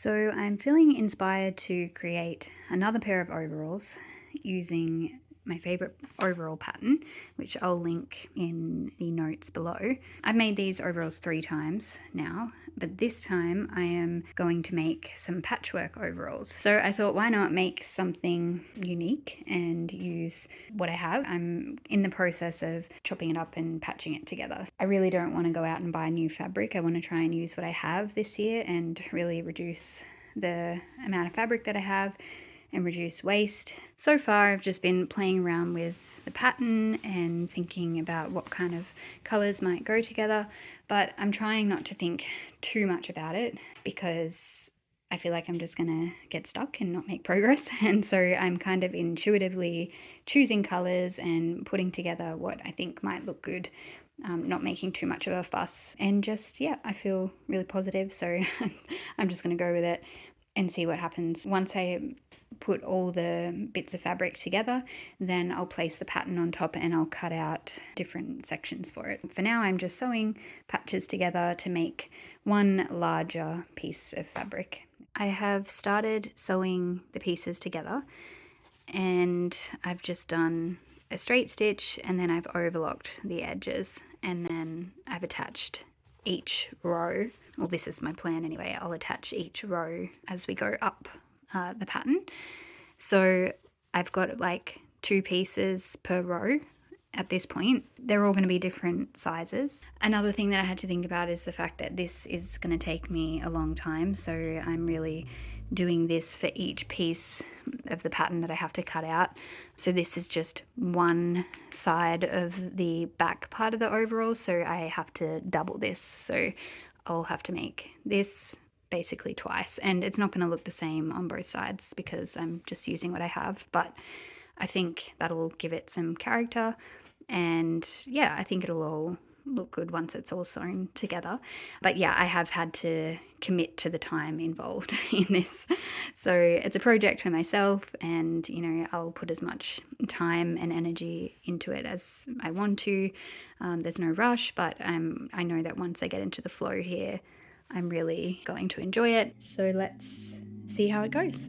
So I'm feeling inspired to create another pair of overalls using my favorite overall pattern, which I'll link in the notes below. I've made these overalls 3 times now, but this time I am going to make some patchwork overalls. So I thought, why not make something unique and use what I have. I'm in the process of chopping it up and patching it together. I really don't want to go out and buy new fabric. I want to try and use what I have this year and really reduce the amount of fabric that I have and reduce waste. So far I've just been playing around with the pattern and thinking about what kind of colours might go together, but I'm trying not to think too much about it because I feel like I'm just gonna get stuck and not make progress. And so I'm kind of intuitively choosing colours and putting together what I think might look good, not making too much of a fuss, and just, yeah, I feel really positive, so I'm just gonna go with it and see what happens. Once I put all the bits of fabric together, then I'll place the pattern on top and I'll cut out different sections for it. For now, I'm just sewing patches together to make one larger piece of fabric. I have started sewing the pieces together and I've just done a straight stitch and then I've overlocked the edges and then I've attached each row. Well, this is my plan anyway. I'll attach each row as we go up the pattern. So I've got like 2 pieces per row at this point. They're all going to be different sizes. Another thing that I had to think about is the fact that this is going to take me a long time, so I'm really doing this for each piece of the pattern that I have to cut out. So this is just one side of the back part of the overall, so I have to double this. So I'll have to make this basically twice, and it's not going to look the same on both sides because I'm just using what I have, but I think that'll give it some character, and yeah, I think it'll all look good once it's all sewn together. But yeah, I have had to commit to the time involved in this, so it's a project for myself, and you know, I'll put as much time and energy into it as I want to. There's no rush, but I know that once I get into the flow here, I'm really going to enjoy it. So let's see how it goes.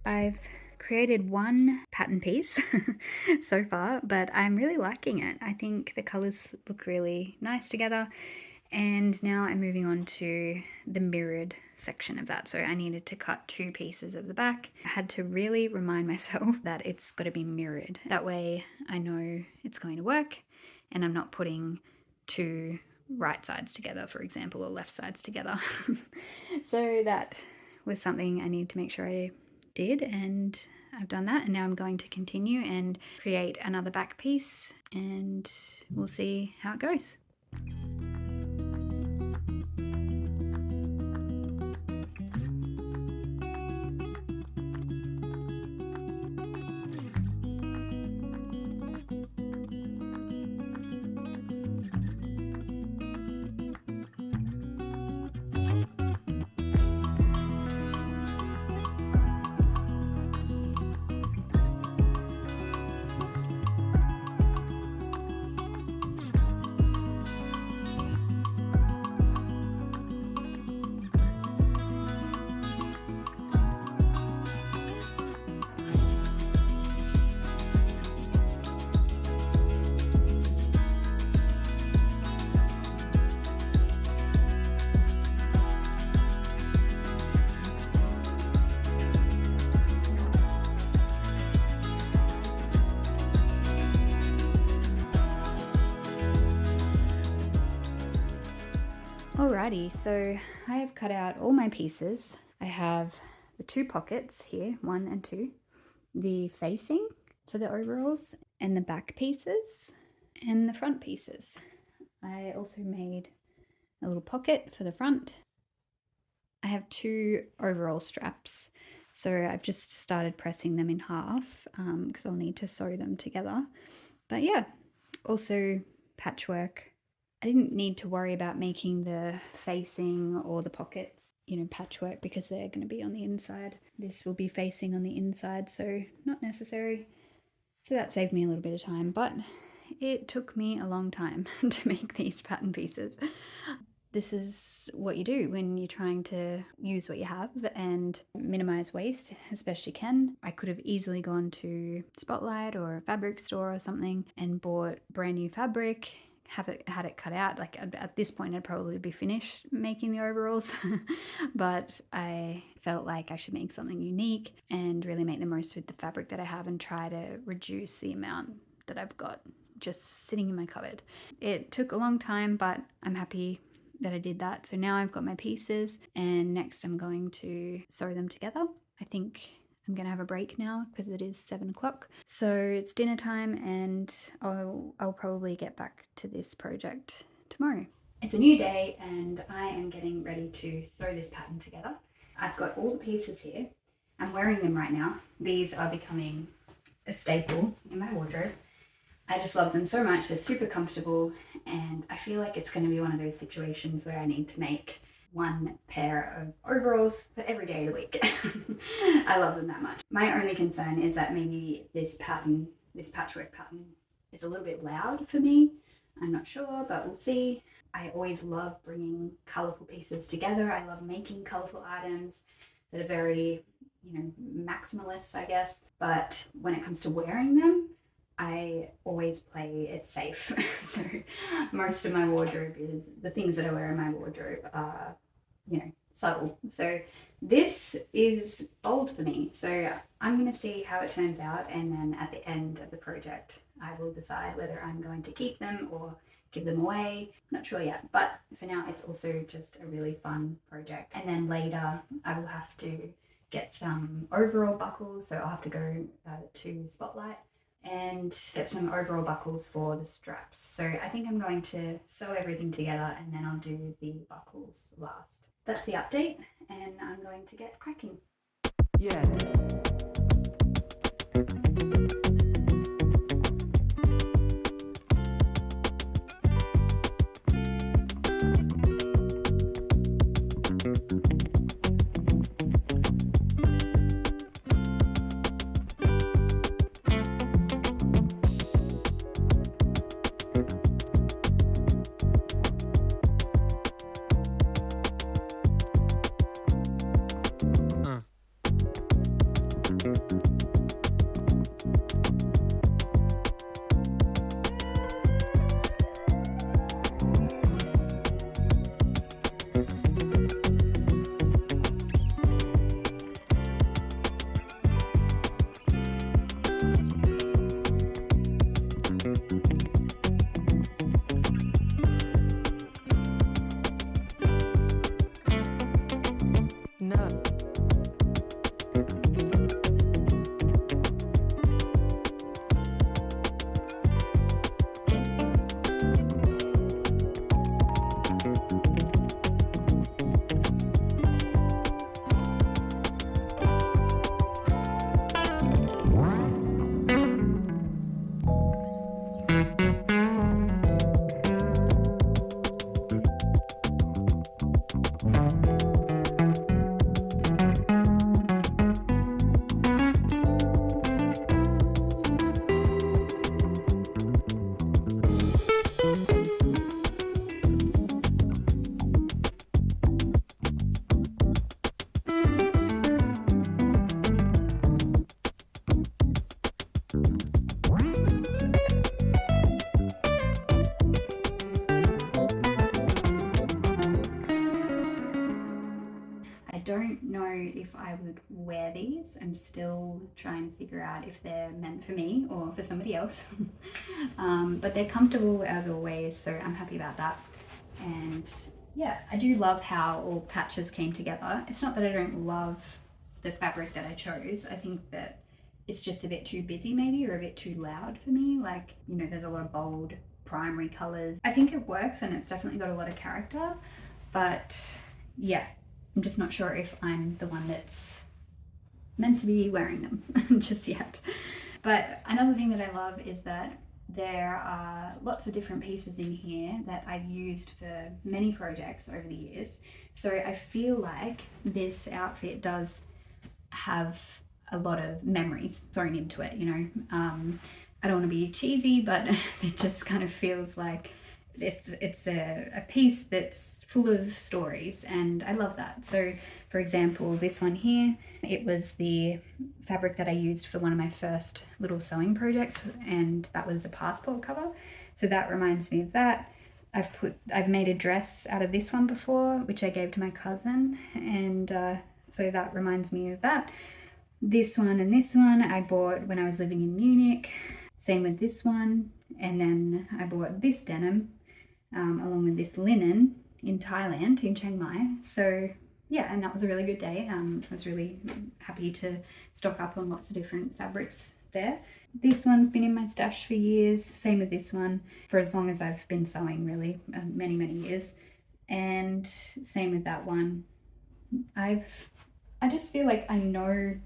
I've created one pattern piece so far, but I'm really liking it. I think the colors look really nice together. And now I'm moving on to the mirrored section of that. So I needed to cut 2 pieces of the back. I had to really remind myself that it's got to be mirrored. That way I know it's going to work and I'm not putting 2 right sides together, for example, or left sides together. So that was something I need to make sure I did, and I've done that, and now I'm going to continue and create another back piece, and we'll see how it goes. Alrighty, so I have cut out all my pieces. I have the 2 pockets here, 1 and 2, the facing for the overalls and the back pieces and the front pieces. I also made a little pocket for the front. I have 2 overall straps, so I've just started pressing them in half because I'll need to sew them together. But yeah, also patchwork. I didn't need to worry about making the facing or the pockets, patchwork, because they're going to be on the inside. This will be facing on the inside, so not necessary. So that saved me a little bit of time, but it took me a long time to make these pattern pieces. This is what you do when you're trying to use what you have and minimize waste as best you can. I could have easily gone to Spotlight or a fabric store or something and bought brand new fabric, had it cut out. Like at this point I'd probably be finished making the overalls, but I felt like I should make something unique and really make the most with the fabric that I have and try to reduce the amount that I've got just sitting in my cupboard. It took a long time, but I'm happy that I did that. So now I've got my pieces, and next I'm going to sew them together. I think I'm gonna have a break now because it is 7 o'clock. So it's dinner time, and I'll probably get back to this project tomorrow. It's a new day and I am getting ready to sew this pattern together. I've got all the pieces here. I'm wearing them right now. These are becoming a staple in my wardrobe. I just love them so much. They're super comfortable, and I feel like it's going to be one of those situations where I need to make one pair of overalls for every day of the week. I love them that much. My only concern is that maybe this patchwork pattern is a little bit loud for me. I'm not sure, but we'll see. I always love bringing colorful pieces together. I love making colorful items that are very, maximalist, I guess. But when it comes to wearing them, I always play it safe. So most of my wardrobe is, the things that I wear in my wardrobe are, subtle. So this is bold for me. So I'm going to see how it turns out. And then at the end of the project, I will decide whether I'm going to keep them or give them away. Not sure yet. But for now, it's also just a really fun project. And then later, I will have to get some overall buckles. So I'll have to go to Spotlight and get some overall buckles for the straps. So I think I'm going to sew everything together and then I'll do the buckles last. That's the update, and I'm going to get cracking. Yeah. No. Don't know if I would wear these. I'm still trying to figure out if they're meant for me or for somebody else. But they're comfortable as always, so I'm happy about that. And yeah, I do love how all patches came together. It's not that I don't love the fabric that I chose. I think that it's just a bit too busy maybe, or a bit too loud for me. Like, you know, there's a lot of bold primary colors. I think it works and it's definitely got a lot of character, but yeah, I'm just not sure if I'm the one that's meant to be wearing them just yet. But another thing that I love is that there are lots of different pieces in here that I've used for many projects over the years. So I feel like this outfit does have a lot of memories thrown into it, you know. I don't want to be cheesy, but it just kind of feels like it's a piece that's full of stories, and I love that. So for example, this one here, it was the fabric that I used for one of my first little sewing projects, and that was a passport cover. So that reminds me of that. I've made a dress out of this one before, which I gave to my cousin, and so that reminds me of that. This one and this one I bought when I was living in Munich. Same with this one. And then I bought this denim along with this linen in Thailand, in Chiang Mai. So yeah, and that was a really good day. I was really happy to stock up on lots of different fabrics there. This one's been in my stash for years. Same with this one, for as long as I've been sewing, really, many years. And same with that one. I just feel like I know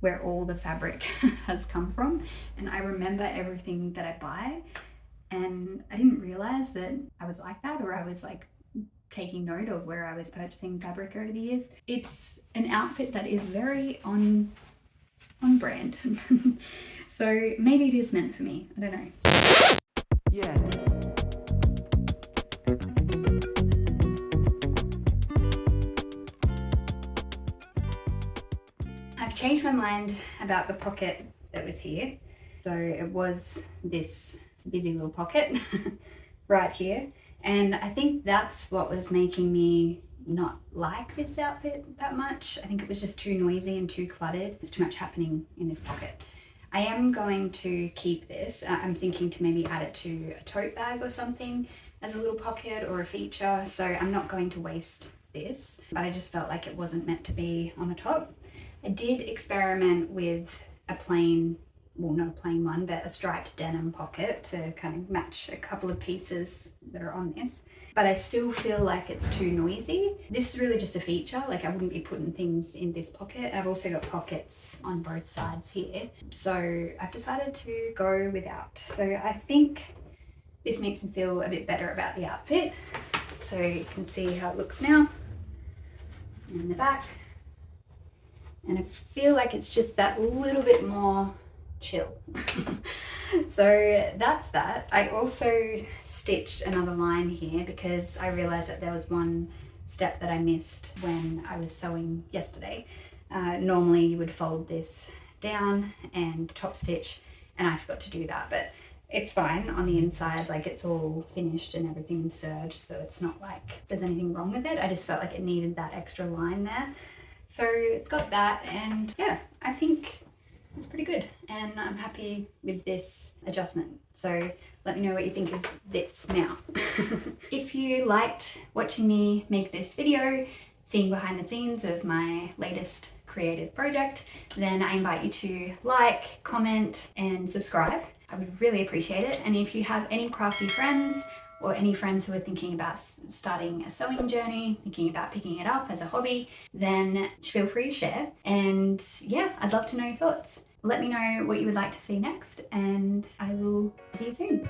where all the fabric has come from, and I remember everything that I buy, and I didn't realize that I was like that, or I was like taking note of where I was purchasing fabric over the years. It's an outfit that is very on brand. So maybe it is meant for me, I don't know. Yeah. I've changed my mind about the pocket that was here. So it was this busy little pocket right here. And I think that's what was making me not like this outfit that much. I think it was just too noisy and too cluttered. There's too much happening in this pocket. I am going to keep this. I'm thinking to maybe add it to a tote bag or something as a little pocket or a feature. So I'm not going to waste this, but I just felt like it wasn't meant to be on the top. I did experiment with a plain, well, not a plain one, but a striped denim pocket to kind of match a couple of pieces that are on this. But I still feel like it's too noisy. This is really just a feature. Like, I wouldn't be putting things in this pocket. I've also got pockets on both sides here. So I've decided to go without. So I think this makes me feel a bit better about the outfit. So you can see how it looks now in the back. And I feel like it's just that little bit more chill. So that's that. I also stitched another line here because I realized that there was one step that I missed when I was sewing yesterday. Normally you would fold this down and top stitch, and I forgot to do that, but it's fine on the inside. Like, it's all finished and everything's serged, so it's not like there's anything wrong with it. I just felt like it needed that extra line there. So it's got that, and yeah, I think it's pretty good, and I'm happy with this adjustment. So let me know what you think of this now. If you liked watching me make this video, seeing behind the scenes of my latest creative project, then I invite you to like, comment, and subscribe. I would really appreciate it. And if you have any crafty friends, or any friends who are thinking about starting a sewing journey, thinking about picking it up as a hobby, then feel free to share. And yeah, I'd love to know your thoughts. Let me know what you would like to see next, and I will see you soon.